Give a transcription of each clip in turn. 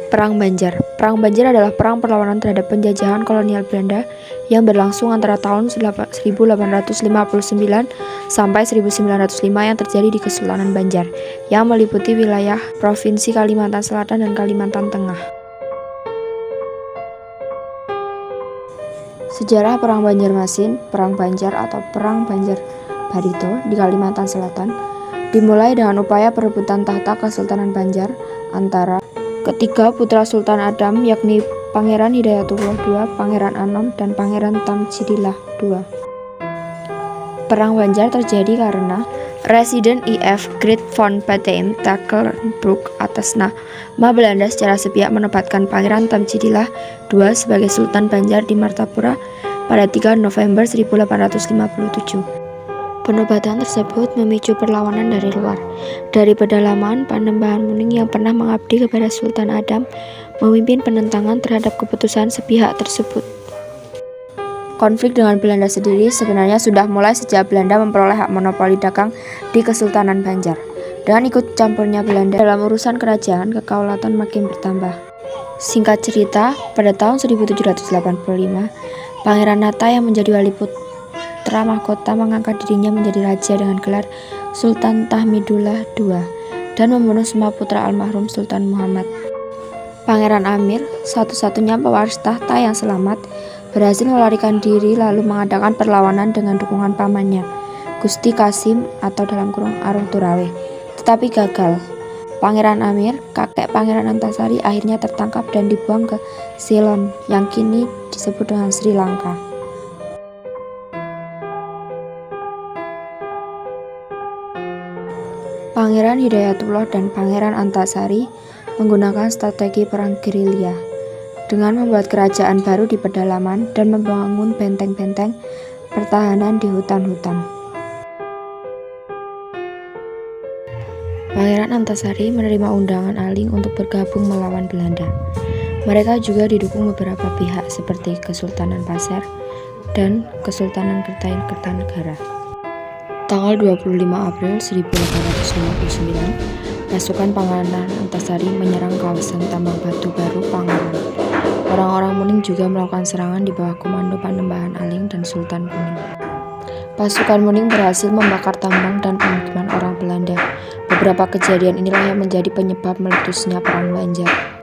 Perang Banjar. Perang Banjar adalah perang perlawanan terhadap penjajahan kolonial Belanda yang berlangsung antara tahun 1859 sampai 1905 yang terjadi di Kesultanan Banjar, yang meliputi wilayah Provinsi Kalimantan Selatan dan Kalimantan Tengah. Sejarah Perang Banjarmasin, Perang Banjar atau Perang Banjar Barito di Kalimantan Selatan dimulai dengan upaya perebutan tahta Kesultanan Banjar antara ketiga putra Sultan Adam, yakni Pangeran Hidayatullah II, Pangeran Anom, dan Pangeran Tamjidillah II. Perang Banjar terjadi karena Residen I.F. Great von Pateim Takelenburg atas nama Belanda secara sepihak menempatkan Pangeran Tamjidillah II sebagai Sultan Banjar di Martapura pada 3 November 1857. Penobatan tersebut memicu perlawanan dari luar. Dari pedalaman, Panembahan Muning yang pernah mengabdi kepada Sultan Adam memimpin penentangan terhadap keputusan sepihak tersebut. Konflik dengan Belanda sendiri sebenarnya sudah mulai sejak Belanda memperoleh hak monopoli dagang di Kesultanan Banjar. Dengan ikut campurnya Belanda dalam urusan kerajaan, kedaulatan makin bertambah. Singkat cerita, pada tahun 1785, Pangeran Hatta yang menjadi wali putra mahkota mengangkat dirinya menjadi raja dengan gelar Sultan Tahmidullah II dan membunuh semua putra almarhum Sultan Muhammad. Pangeran Amir, satu-satunya pewaris tahta yang selamat, berhasil melarikan diri lalu mengadakan perlawanan dengan dukungan pamannya, Gusti Kasim atau Arung Turawe, tetapi gagal. Pangeran Amir, kakek Pangeran Antasari, akhirnya tertangkap dan dibuang ke Ceylon yang kini disebut dengan Sri Lanka. Pangeran Hidayatullah dan Pangeran Antasari menggunakan strategi perang gerilya dengan membuat kerajaan baru di pedalaman dan membangun benteng-benteng pertahanan di hutan-hutan. Pangeran Antasari menerima undangan Aling untuk bergabung melawan Belanda. Mereka juga didukung beberapa pihak seperti Kesultanan Pasir dan Kesultanan Kertanegara. Tanggal 25 April 1859, pasukan Pangeran Antasari menyerang kawasan tambang batu baru Pangaran. Orang-orang Muning juga melakukan serangan di bawah komando Panembahan Aling dan Sultan Kuning. Pasukan Muning berhasil membakar tambang dan pemukiman orang Belanda. Beberapa kejadian inilah yang menjadi penyebab meletusnya Perang Banjar.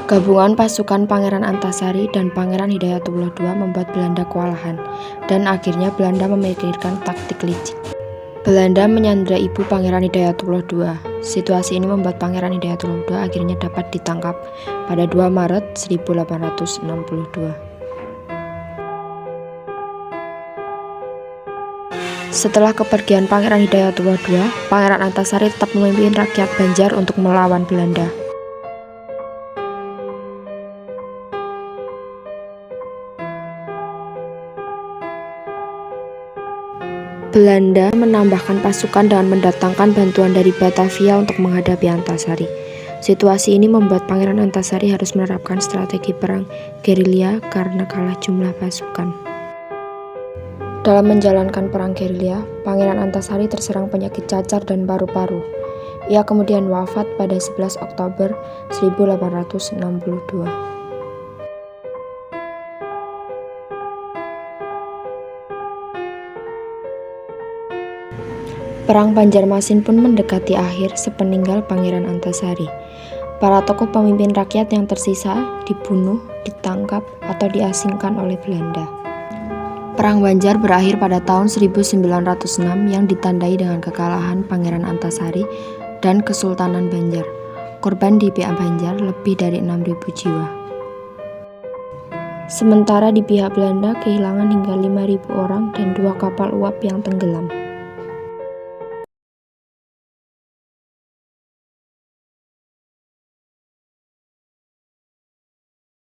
Gabungan pasukan Pangeran Antasari dan Pangeran Hidayatullah II membuat Belanda kewalahan, dan akhirnya Belanda memikirkan taktik licik. Belanda menyandera ibu Pangeran Hidayatullah II. Situasi ini membuat Pangeran Hidayatullah II akhirnya dapat ditangkap pada 2 Maret 1862. Setelah kepergian Pangeran Hidayatullah II, Pangeran Antasari tetap memimpin rakyat Banjar untuk melawan Belanda. Belanda menambahkan pasukan dengan mendatangkan bantuan dari Batavia untuk menghadapi Antasari. Situasi ini membuat Pangeran Antasari harus menerapkan strategi perang gerilya karena kalah jumlah pasukan. Dalam menjalankan perang gerilya, Pangeran Antasari terserang penyakit cacar dan paru-paru. Ia kemudian wafat pada 11 Oktober 1862. Perang Banjarmasin pun mendekati akhir sepeninggal Pangeran Antasari. Para tokoh pemimpin rakyat yang tersisa dibunuh, ditangkap, atau diasingkan oleh Belanda. Perang Banjar berakhir pada tahun 1906 yang ditandai dengan kekalahan Pangeran Antasari dan Kesultanan Banjar. Korban di pihak Banjar lebih dari 6.000 jiwa. Sementara di pihak Belanda kehilangan hingga 5.000 orang dan 2 kapal uap yang tenggelam.